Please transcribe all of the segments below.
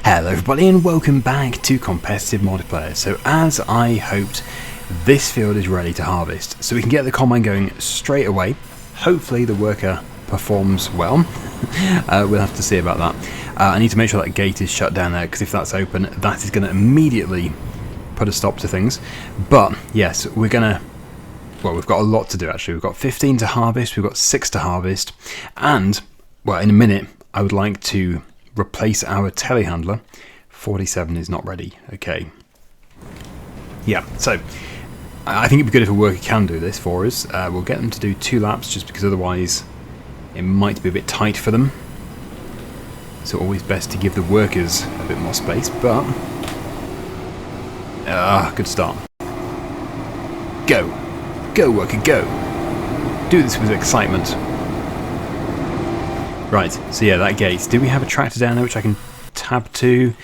Hello everybody and welcome back to competitive multiplayer. So as I hoped, this field is ready to harvest, so we can get the combine going straight away. Hopefully the worker performs well. We'll have to see about that. I need to make sure that gate is shut down there, because if that's open, that is going to immediately put a stop to things. But yes, we're going to... Well, we've got a lot to do actually. We've got 15 to harvest, we've got 6 to harvest, and, well, in a minute, I would like to replace our telehandler. 47 is not ready. Okay. Yeah, so I think it'd be good if a worker can do this for us. We'll get them to do 2 laps just because otherwise it might be a bit tight for them. So always best to give the workers a bit more space, but good start. Go. Go, worker, go. Do this with excitement. Right, so yeah, that gate. Do we have a tractor down there which I can tab to?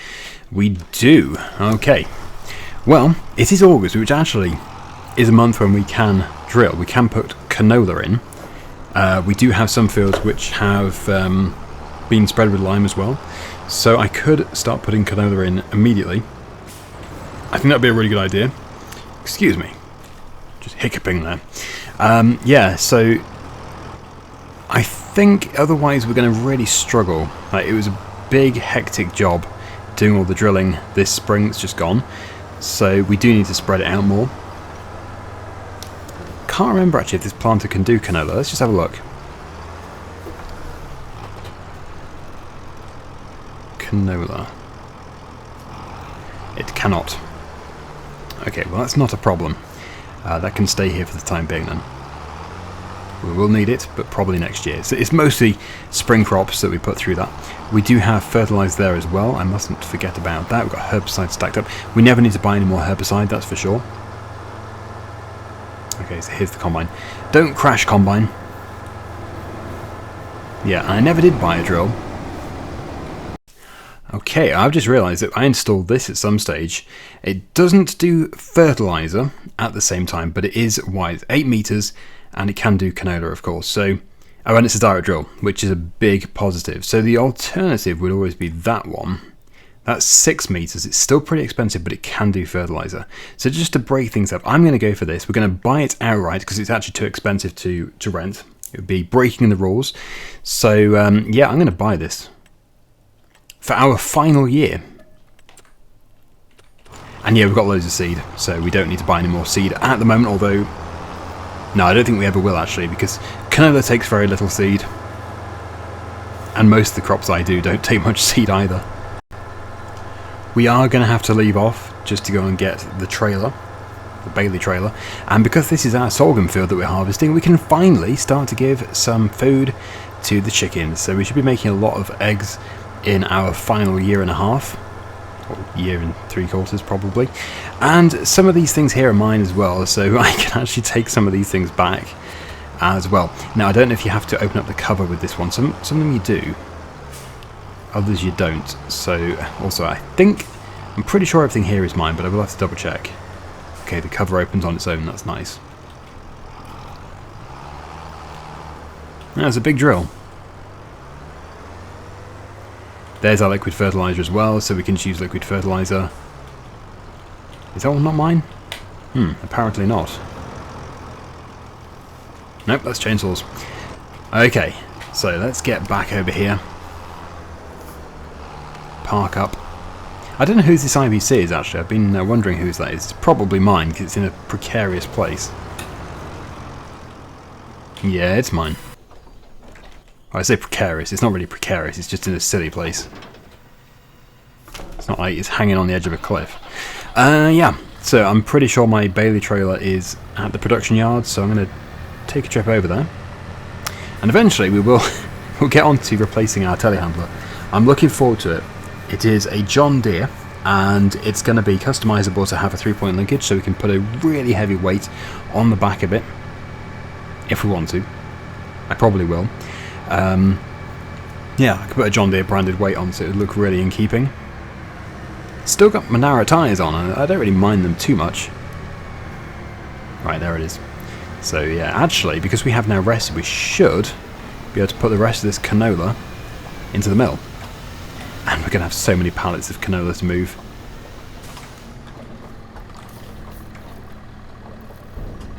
We do. Okay. Well, it is August, which actually is a month when we can drill. We can put canola in. We do have some fields which have been spread with lime as well. So I could start putting canola in immediately. I think that would be a really good idea. Excuse me. Just hiccuping there. Yeah, so I think otherwise we're going to really struggle. Like, it was a big hectic job doing all the drilling this spring. It's just gone, so we do need to spread it out more. Can't remember actually if this planter can do canola. Let's just have a look. Canola. It cannot. Okay, well that's not a problem. That can stay here for the time being then. We will need it, but probably next year. So it's mostly spring crops that we put through that. We do have fertilizer there as well. I mustn't forget about that. We've got herbicide stacked up. We never need to buy any more herbicide, that's for sure. Okay, so here's the combine. Don't crash, combine. Yeah, I never did buy a drill. Okay, I've just realised that I installed this at some stage. It doesn't do fertilizer at the same time, but it is wide, 8 meters, and it can do canola, of course. So, oh, and it's a direct drill, which is a big positive. So the alternative would always be that one. That's 6 meters. It's still pretty expensive, but it can do fertilizer. So just to break things up, I'm going to go for this. We're going to buy it outright because it's actually too expensive to rent. It would be breaking the rules. So yeah, I'm going to buy this for our final year. And yeah, we've got loads of seed, so we don't need to buy any more seed at the moment, although no, I don't think we ever will actually, because canola takes very little seed, and most of the crops I do don't take much seed either. We are going to have to leave off just to go and get the trailer, the Bailey trailer, and because this is our sorghum field that we're harvesting, we can finally start to give some food to the chickens. So we should be making a lot of eggs in our final year and a half, or year and 3/4 probably. And some of these things here are mine as well, so I can actually take some of these things back as well. Now I don't know if you have to open up the cover with this one. Some of them you do, others you don't. So also I'm pretty sure everything here is mine, but I will have to double check. Okay, the cover opens on its own, that's nice. That's a big drill. There's our liquid fertilizer as well, so we can just use liquid fertilizer. Is that one not mine? Apparently not. Nope, that's chainsaws. Okay, so let's get back over here. Park up. I don't know whose this IBC is actually. I've been wondering whose that is. It's probably mine, because it's in a precarious place. Yeah, it's mine. I say precarious, it's not really precarious, it's just in a silly place. It's not like it's hanging on the edge of a cliff. Yeah, so I'm pretty sure my Bailey trailer is at the production yard, so I'm going to take a trip over there. And eventually we'll get on to replacing our telehandler. I'm looking forward to it. It is a John Deere, and it's going to be customizable to have a 3-point linkage, so we can put a really heavy weight on the back of it, if we want to. I probably will. Yeah, I could put a John Deere branded weight on so it would look really in keeping. Still got my narrow tyres on, and I don't really mind them too much. Right, there it is. So yeah, actually, because we have now rested, we should be able to put the rest of this canola into the mill. And we're going to have so many pallets of canola to move.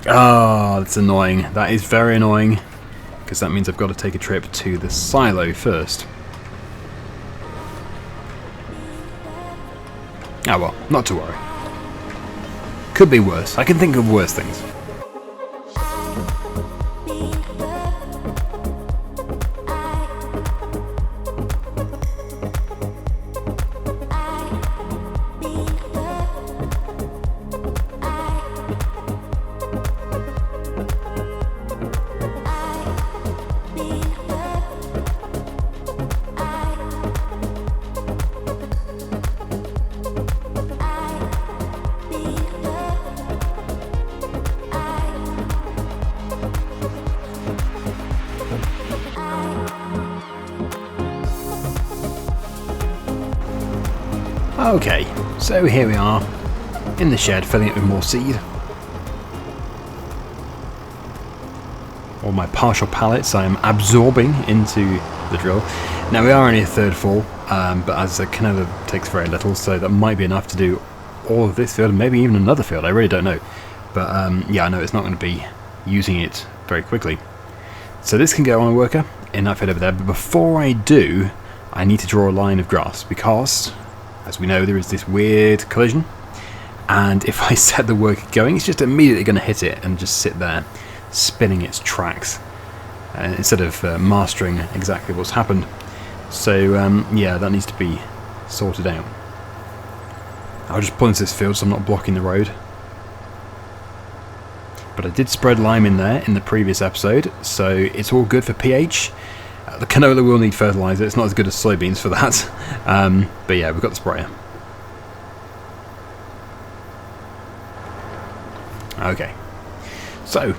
Oh, that's annoying. That is very annoying. Because that means I've got to take a trip to the silo first. Ah well, not to worry. Could be worse. I can think of worse things. Okay, so here we are, in the shed, filling it with more seed. All my partial pallets I am absorbing into the drill. Now we are only a third full, but as a canola takes very little, so that might be enough to do all of this field, and maybe even another field, I really don't know. But yeah, I know it's not going to be using it very quickly. So this can go on a worker in that field over there, but before I do, I need to draw a line of grass, because as we know, there is this weird collision, and if I set the worker going, it's just immediately going to hit it and just sit there, spinning its tracks, instead of mastering exactly what's happened. So yeah, that needs to be sorted out. I'll just pull into this field so I'm not blocking the road. But I did spread lime in there in the previous episode, so it's all good for pH. The canola will need fertiliser, it's not as good as soybeans for that. But yeah, we've got the sprayer. Okay, so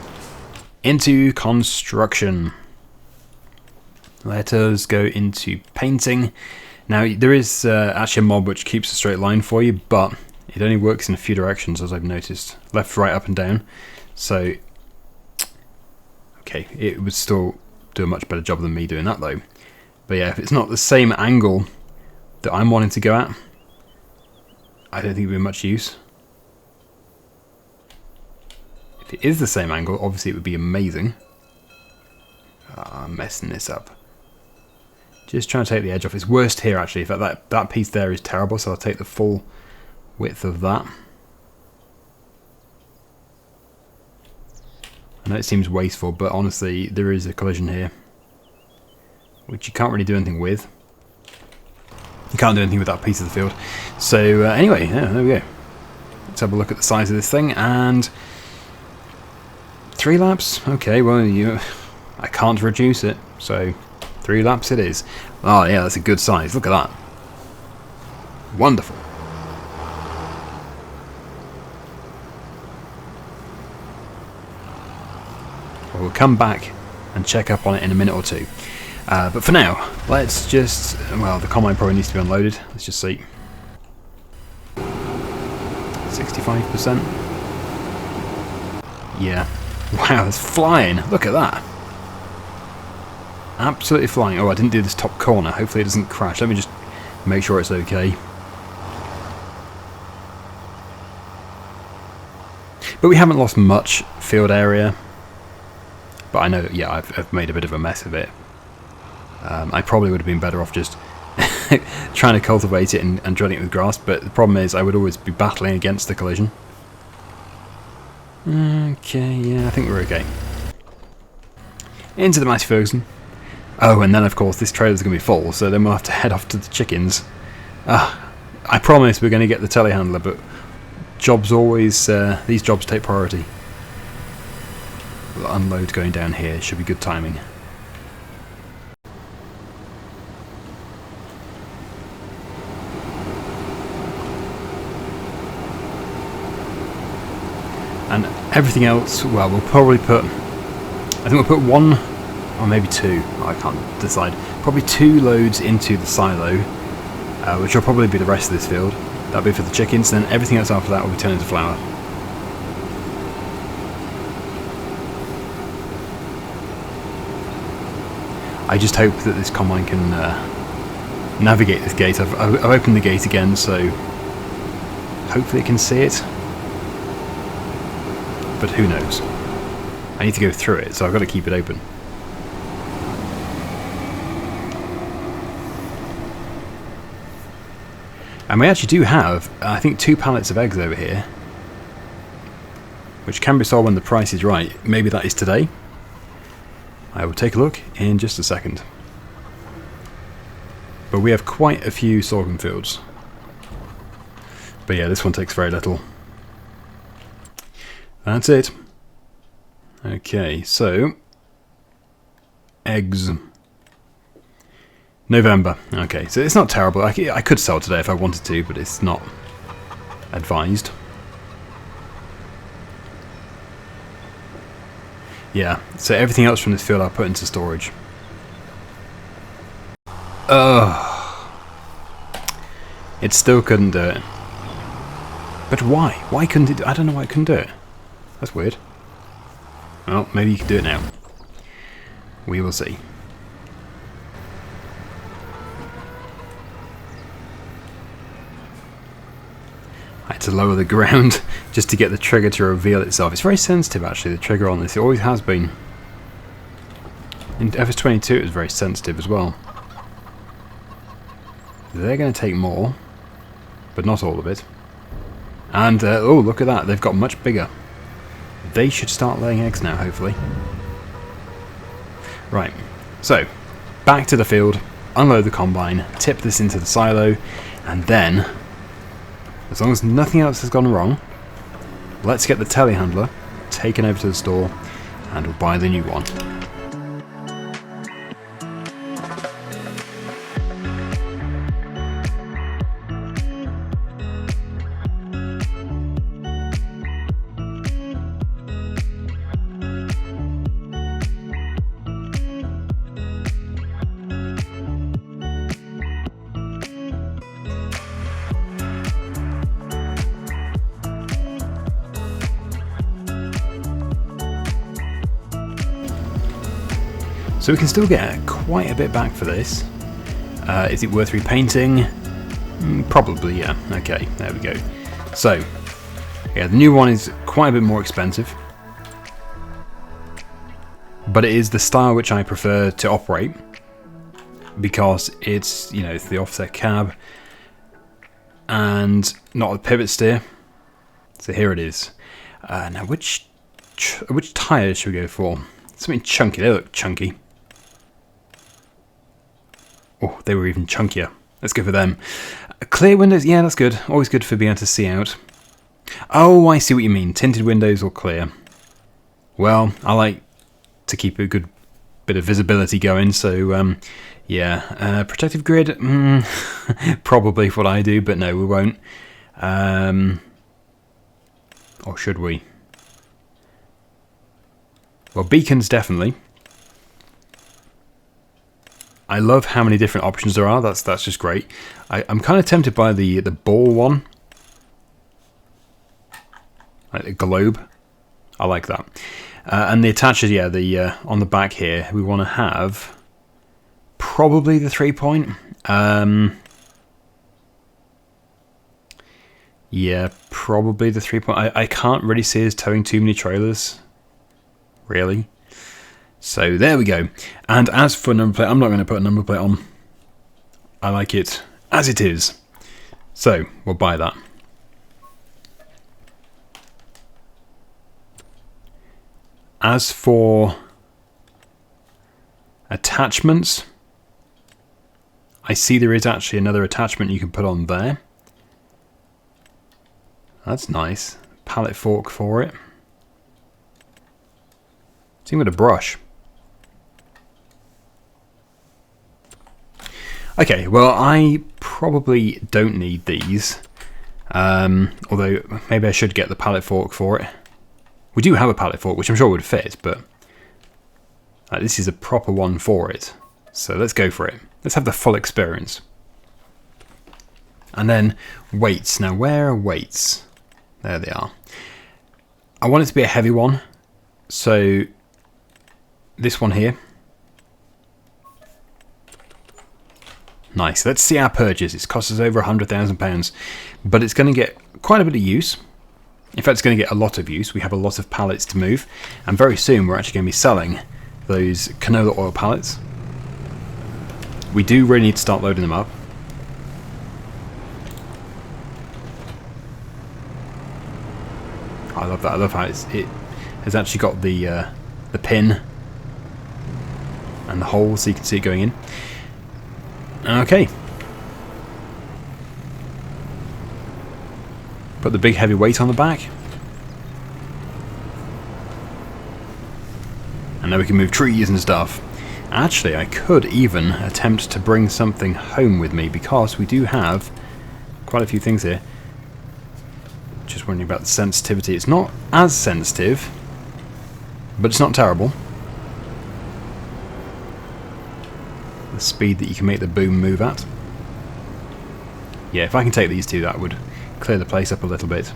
into construction. Let us go into painting. Now there is actually a mob which keeps a straight line for you, but it only works in a few directions, as I've noticed. Left, right, up and down. So, okay, it would still do a much better job than me doing that though. But yeah, if it's not the same angle that I'm wanting to go at, I don't think it would be much use. If it is the same angle, obviously it would be amazing. I'm messing this up. Just trying to take the edge off. It's worst here actually. In fact, that piece there is terrible, so I'll take the full width of that. I know it seems wasteful, but honestly, there is a collision here, which you can't really do anything with. You can't do anything with that piece of the field. So anyway, yeah, there we go. Let's have a look at the size of this thing, and 3 laps? Okay, well, I can't reduce it, so 3 laps it is. Oh yeah, that's a good size. Look at that. Wonderful. We'll come back and check up on it in a minute or two. But for now, let's just... Well, the combine probably needs to be unloaded. Let's just see. 65%. Yeah. Wow, it's flying. Look at that. Absolutely flying. Oh, I didn't do this top corner. Hopefully it doesn't crash. Let me just make sure it's okay. But we haven't lost much field area. But I know, yeah, I've made a bit of a mess of it. I probably would have been better off just trying to cultivate it and drilling it with grass, but the problem is I would always be battling against the collision. Okay, yeah, I think we're okay. Into the Matty Ferguson. Oh, and then of course this trailer's going to be full, so then we'll have to head off to the chickens. I promise we're going to get the telehandler, but jobs always, these jobs take priority. The unload going down here should be good timing. And everything else, well, we'll probably put, I think we'll put 1 or maybe 2, I can't decide, probably 2 loads into the silo, which will probably be the rest of this field. That'll be for the chickens, and then everything else after that will be turned into flour. I just hope that this combine can navigate this gate. I've opened the gate again, so hopefully it can see it. But who knows? I need to go through it, so I've got to keep it open. And we actually do have, I think, 2 pallets of eggs over here, which can be sold when the price is right. Maybe that is today. I will take a look in just a second. But we have quite a few sorghum fields. But yeah, this one takes very little. That's it. Okay, so eggs. November. Okay, so it's not terrible. I could sell today if I wanted to, but it's not advised. Yeah, so everything else from this field I'll put into storage. It still couldn't do it. But why? Why couldn't it? I don't know why it couldn't do it. That's weird. Well, maybe you can do it now. We will see. I had to lower the ground just to get the trigger to reveal itself. It's very sensitive, actually, the trigger on this. It always has been. In FS22 it was very sensitive as well. They're going to take more, but not all of it. And, oh, look at that. They've got much bigger. They should start laying eggs now, hopefully. Right, so, back to the field, unload the combine, tip this into the silo, and then, as long as nothing else has gone wrong, let's get the telehandler taken over to the store, and we'll buy the new one. So we can still get quite a bit back for this. Is it worth repainting? Probably, yeah. Okay, there we go. So, yeah, the new one is quite a bit more expensive. But it is the style which I prefer to operate. Because it's, you know, it's the offset cab. And not a pivot steer. So here it is. Now, which tyres should we go for? Something chunky. They look chunky. Oh, they were even chunkier. Let's go for them. Clear windows, yeah, that's good. Always good for being able to see out. Oh, I see what you mean. Tinted windows or clear. Well, I like to keep a good bit of visibility going, so yeah. Protective grid, probably what I do, but no, we won't. Or should we? Well, beacons definitely. I love how many different options there are. That's just great. I'm kind of tempted by the ball one, like the globe. I like that. And the attachers, yeah, the on the back here, we want to have probably the 3-point. Yeah, probably the 3-point. I can't really see us towing too many trailers, really. So there we go. And as for number plate, I'm not going to put a number plate on. I like it as it is. So we'll buy that. As for attachments, I see there is actually another attachment you can put on there. That's nice. Pallet fork for it. Same with a brush. Okay, well, I probably don't need these. Although, maybe I should get the pallet fork for it. We do have a pallet fork, which I'm sure would fit, but this is a proper one for it. So let's go for it. Let's have the full experience. And then weights. Now, where are weights? There they are. I want it to be a heavy one. So this one here. Nice. Let's see our purchase. It's cost us over £100,000, but it's going to get quite a bit of use. In fact, it's going to get a lot of use. We have a lot of pallets to move, and very soon we're actually going to be selling those canola oil pallets. We do really need to start loading them up. I love that. I love how it has actually got the pin and the hole, so you can see it going in. Okay. Put the big heavy weight on the back. And now we can move trees and stuff. Actually, I could even attempt to bring something home with me, because we do have quite a few things here. Just wondering about the sensitivity. It's not as sensitive, but it's not terrible. The speed that you can make the boom move at. Yeah, if I can take these two, that would clear the place up a little bit.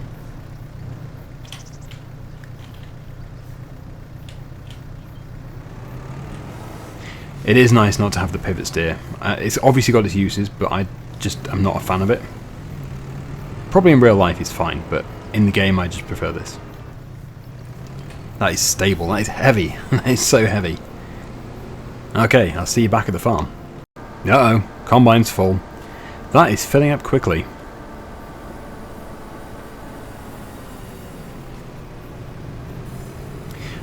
It is nice not to have the pivot steer. It's obviously got its uses, but I'm not a fan of it. Probably in real life it's fine, but in the game I just prefer this. That is stable, that is heavy, that is so heavy. Okay, I'll see you back at the farm. Uh-oh, combine's full. That is filling up quickly.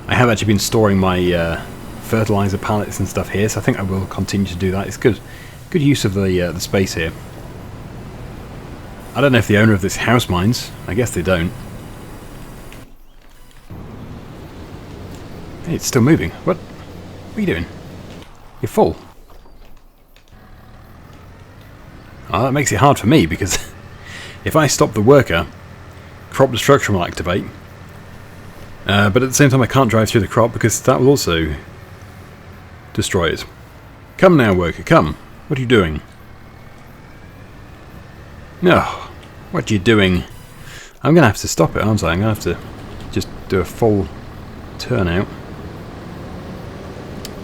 I have actually been storing my fertilizer pallets and stuff here, so I think I will continue to do that. It's good use of the space here. I don't know if the owner of this house minds. I guess they don't. Hey, it's still moving. What are you doing? You're full. Oh, that makes it hard for me, because if I stop the worker, crop destruction will activate. But at the same time I can't drive through the crop, because that will also destroy it. Come now, worker, come. What are you doing? No. What are you doing? I'm going to have to stop it, aren't I? I'm going to have to just do a full turnout.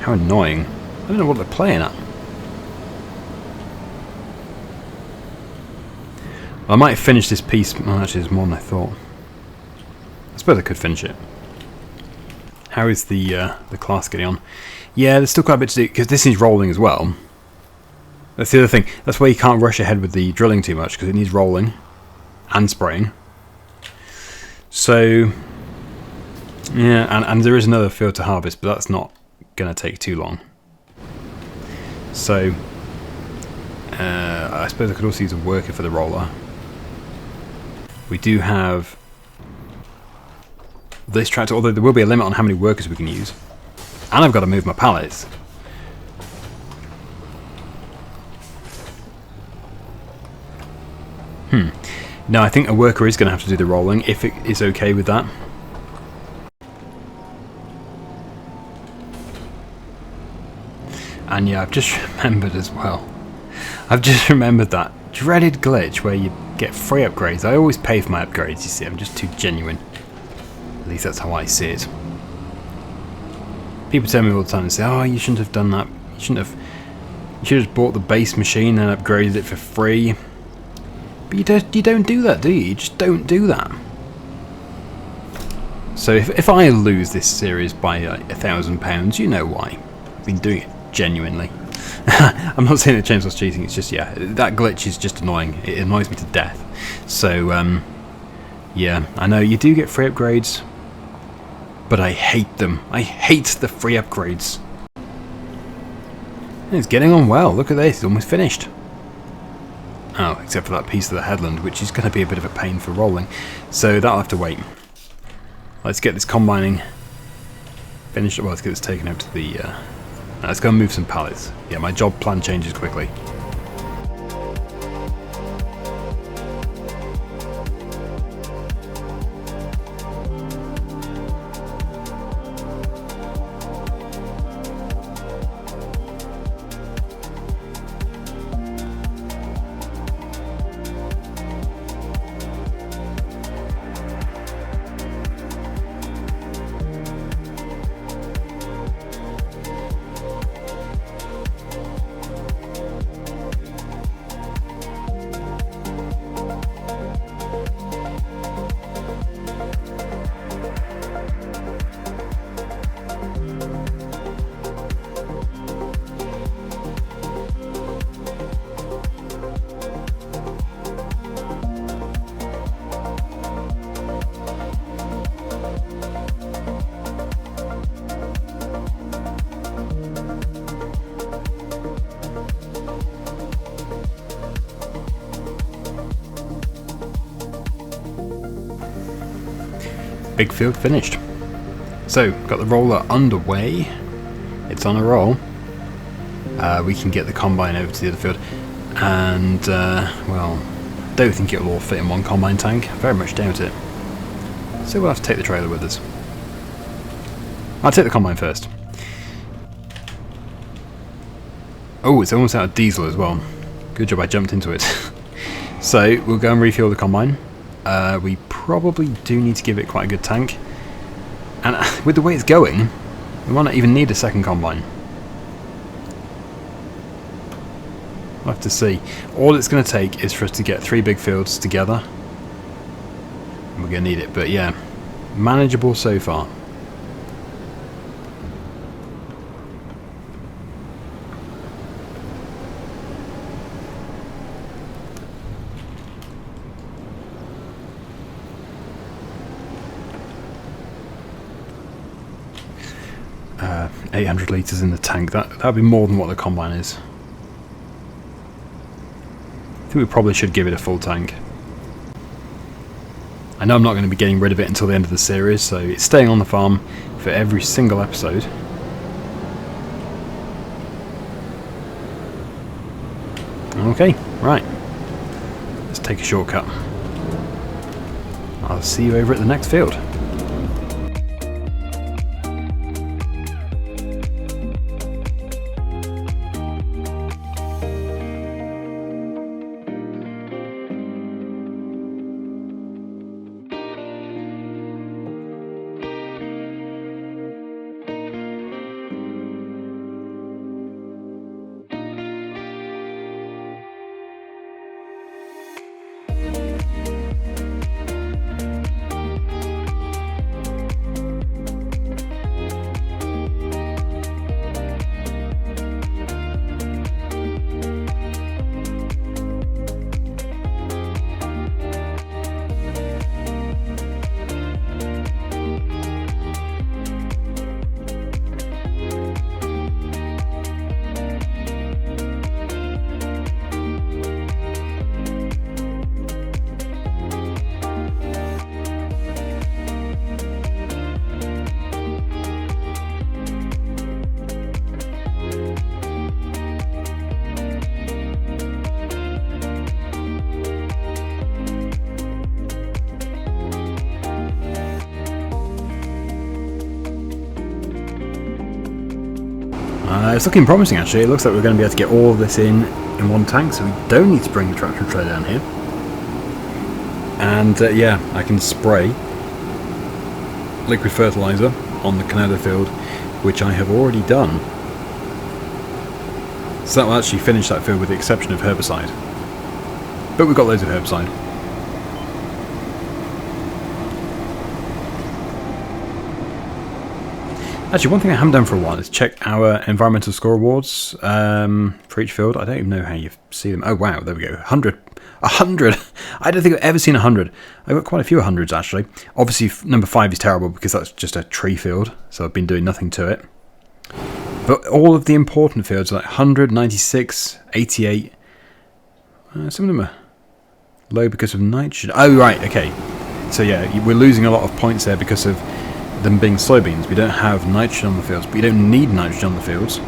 How annoying. I don't know what they're playing at. I might finish this piece. Well, actually, there's more than I thought. I suppose I could finish it. How is the Claas getting on? Yeah, there's still quite a bit to do, because this is rolling as well. That's the other thing. That's why you can't rush ahead with the drilling too much, because it needs rolling and spraying. So, yeah, and there is another field to harvest, but that's not going to take too long. So, I suppose I could also use a worker for the roller. We do have this tractor, although there will be a limit on how many workers we can use. And I've got to move my pallets. No, I think a worker is going to have to do the rolling, if it is okay with that. And yeah, I've just remembered as well. I've just remembered that dreaded glitch where you get free upgrades. I always pay for my upgrades, you see. I'm just too genuine. At least that's how I see it. People tell me all the time and say, oh, you shouldn't have done that. You should have bought the base machine and upgraded it for free. But you don't do that, do you? You just don't do that. So if I lose this series by £1,000, you know why. I've been doing it genuinely. I'm not saying that James was cheating, it's just, yeah, that glitch is just annoying. It annoys me to death. So, yeah, I know you do get free upgrades, but I hate them. I hate the free upgrades. It's getting on well. Look at this, it's almost finished. Oh, except for that piece of the headland, which is going to be a bit of a pain for rolling. So that'll have to wait. Let's get this combining finished. Well, let's get this taken out to the... let's go and move some pallets. Yeah, my job plan changes quickly. big field finished. So, got the roller underway. It's on a roll. We can get the combine over to the other field. And, well, don't think it will all fit in one combine tank. Very much doubt it. So we'll have to take the trailer with us. I'll take the combine first. Oh, it's almost out of diesel as well. Good job I jumped into it. So, we'll go and refuel the combine. We probably do need to give it quite a good tank. And with the way it's going, we might not even need a second combine. We'll have to see. All it's going to take is for us to get 3 big fields together. And we're going to need it, but yeah, manageable so far. Uh, 800 litres in the tank. That'd be more than what the combine is. I think we probably should give it a full tank. I know I'm not going to be getting rid of it until the end of the series, so it's staying on the farm for every single episode. Okay, right. Let's take a shortcut. I'll see you over at the next field. It's looking promising actually. It looks like we're going to be able to get all of this in one tank, so we don't need to bring the tractor trailer down here. And yeah, I can spray liquid fertilizer on the canola field, which I have already done. So that will actually finish that field with the exception of herbicide. But we've got loads of herbicide. Actually, one thing I haven't done for a while is check our environmental score awards for each field. I don't even know how you see them. Oh wow, there we go. 100. 100! I don't think I've ever seen 100. I've got quite a few hundreds actually. Obviously, number 5 is terrible because that's just a tree field, so I've been doing nothing to it. But all of the important fields are like 100, 96, 88. Some of them are low because of nitrogen. Oh right, okay. So yeah, we're losing a lot of points there because of them being soybeans. We don't have nitrogen on the fields, but you don't need nitrogen on the fields.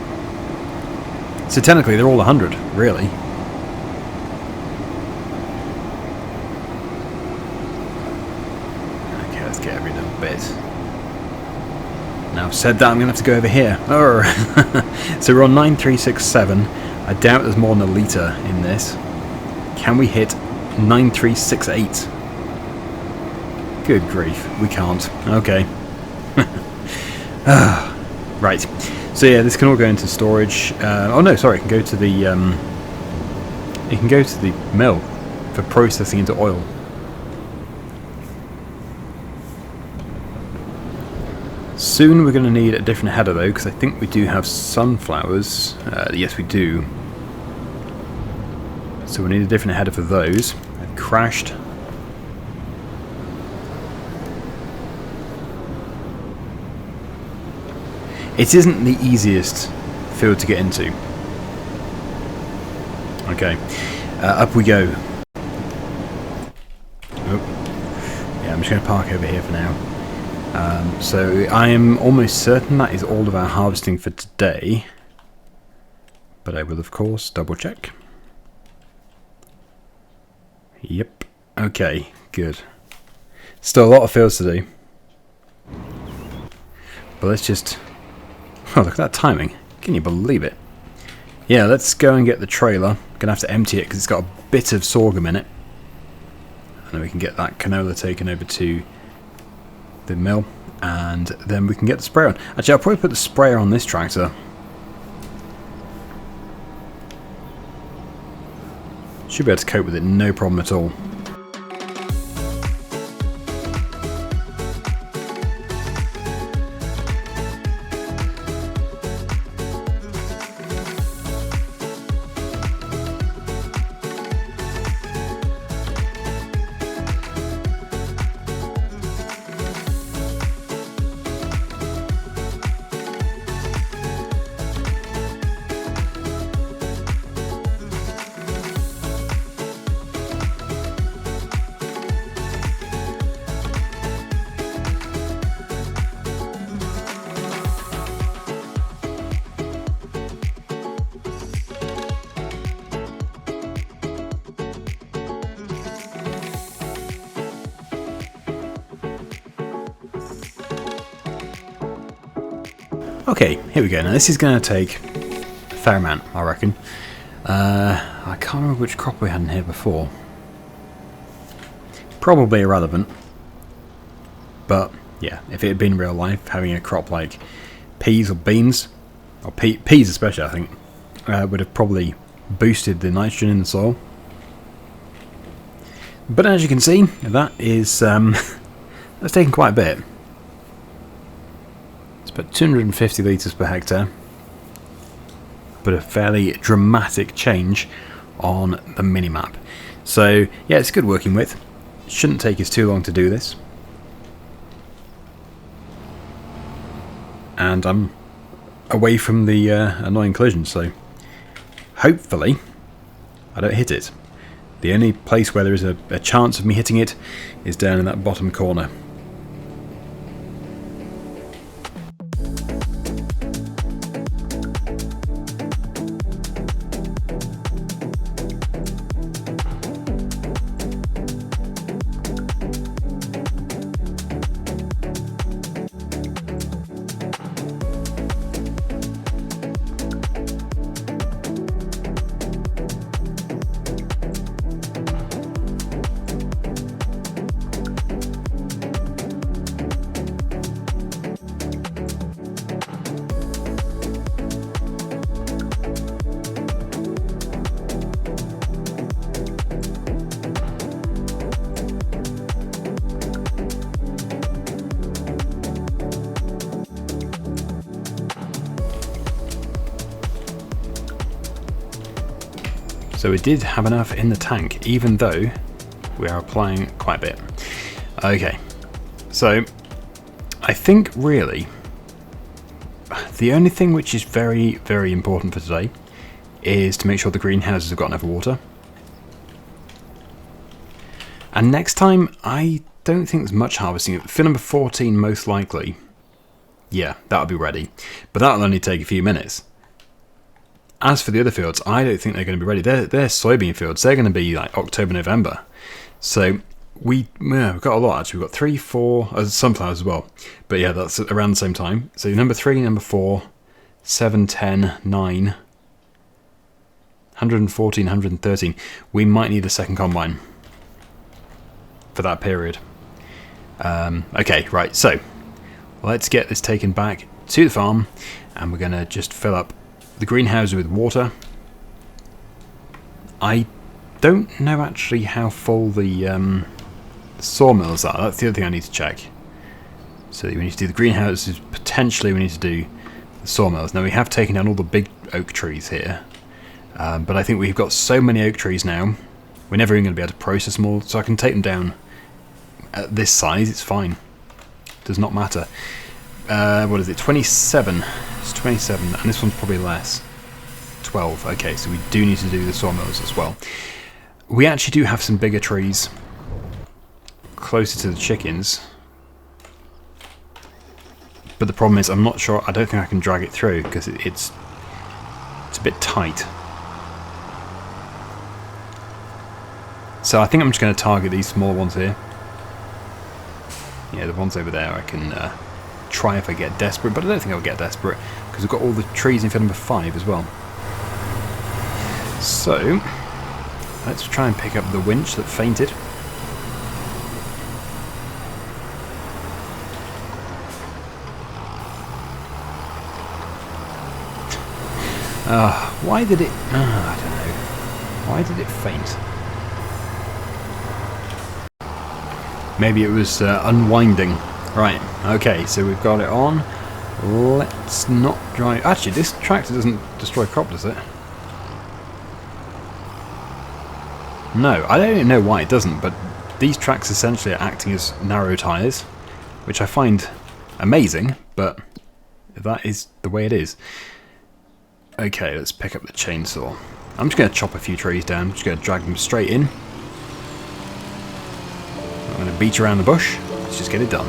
So technically they're all 100, really. Okay, let's get every little bit. Now I've said that, I'm going to have to go over here. So we're on 9367. I doubt there's more than a litre in this. Can we hit 9368? Good grief, we can't. Okay. Right, so yeah, this can all go into storage. Oh no, sorry, it can go to the mill for processing into oil. Soon we're going to need a different header though, because I think we do have sunflowers. Yes, we do. So we need a different header for those. I've crashed. It isn't the easiest field to get into. Okay, up we go. Oh. Yeah, I'm just going to park over here for now. So I am almost certain that is all of our harvesting for today. But I will, of course, double check. Yep. Okay, good. Still a lot of fields to do. But let's just... Oh, look at that timing. Can you believe it? Yeah, let's go and get the trailer. Gonna have to empty it because it's got a bit of sorghum in it. And then we can get that canola taken over to the mill. And then we can get the sprayer on. Actually, I'll probably put the sprayer on this tractor. Should be able to cope with it, no problem at all. Okay, here we go. Now this is going to take a fair amount, I reckon. I can't remember which crop we had in here before. Probably irrelevant. But, yeah, if it had been real life, having a crop like peas or beans, or peas especially, I think, would have probably boosted the nitrogen in the soil. But as you can see, that is that's taken quite a bit. But 250 litres per hectare, but a fairly dramatic change on the minimap. So yeah, it's good working with. Shouldn't take us too long to do this. And I'm away from the annoying collision, so hopefully I don't hit it. The only place where there is a chance of me hitting it is down in that bottom corner. So we did have enough in the tank, even though we are applying quite a bit. Okay, so I think really the only thing which is very, very important for today is to make sure the greenhouses have got enough water. And next time, I don't think there's much harvesting. Field number 14 most likely, yeah, that'll be ready. But that'll only take a few minutes. As for the other fields, I don't think they're going to be ready. They're soybean fields. They're going to be like October, November. So we've got a lot actually. We've got 3, 4, sunflowers as well. But yeah, that's around the same time. So number 3, number 4, 7, 10, 9, 114, 113. We might need a second combine for that period. Okay, right. So let's get this taken back to the farm, and we're going to just fill up the greenhouse with water. I don't know actually how full the sawmills are. That's the other thing I need to check. So we need to do the greenhouses, potentially we need to do the sawmills. Now we have taken down all the big oak trees here, but I think we've got so many oak trees now, we're never even going to be able to process them all, so I can take them down at this size, it's fine. Does not matter. What is it, 27? It's 27, and this one's probably less. 12, okay, so we do need to do the sawmills as well. We actually do have some bigger trees closer to the chickens. But the problem is, I'm not sure. I don't think I can drag it through because it's a bit tight. So I think I'm just going to target these small ones here. Yeah, the ones over there I can try if I get desperate, but I don't think I'll get desperate because we've got all the trees in for number 5 as well. So let's try and pick up the winch that fainted. Why did it... I don't know. Why did it faint? Maybe it was unwinding. Right, okay, so we've got it on. Let's not drive... Actually, this tractor doesn't destroy crop, does it? No, I don't even know why it doesn't, but these tracks essentially are acting as narrow tyres, which I find amazing, but that is the way it is. Okay, let's pick up the chainsaw. I'm just going to chop a few trees down. I'm just going to drag them straight in. I'm going to beat around the bush. Let's just get it done.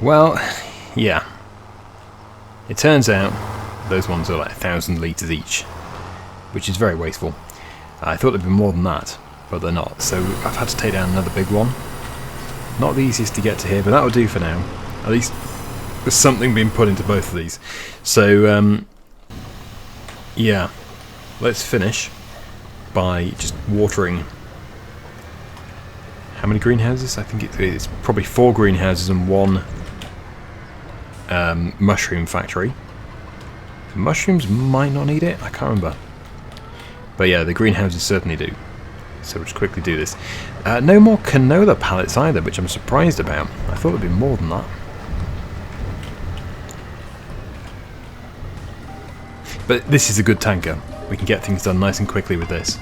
Well, yeah. It turns out those ones are like 1,000 litres each, which is very wasteful. I thought there'd be more than that, but they're not. So I've had to take down another big one. Not the easiest to get to here, but that'll do for now. At least there's something being put into both of these. So, yeah. Let's finish by just watering. How many greenhouses? I think it's probably 4 greenhouses and 1 mushroom factory. The mushrooms might not need it, I can't remember. But yeah, the greenhouses certainly do. So we'll just quickly do this. No more canola pallets either, which I'm surprised about. I thought there'd be more than that. But this is a good tanker. We can get things done nice and quickly with this.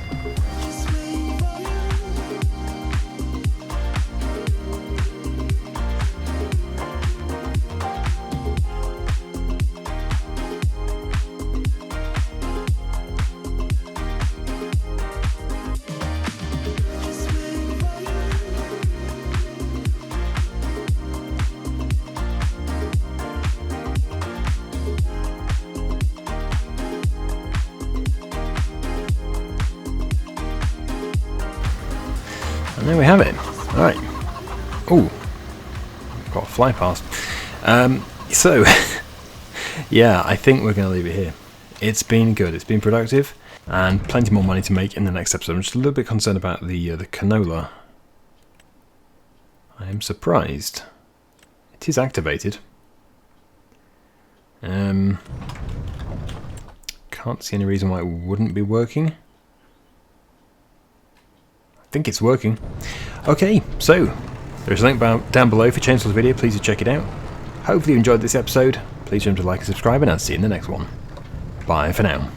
And there we have it. Alright. Oh, got a fly past. So, yeah, I think we're going to leave it here. It's been good, it's been productive, and plenty more money to make in the next episode. I'm just a little bit concerned about the canola. I am surprised. It is activated. Can't see any reason why it wouldn't be working. I think it's working. Okay, so there's a link down below for Chainsaw's video. Please do check it out. Hopefully you enjoyed this episode. Please remember to like and subscribe, and I'll see you in the next one. Bye for now.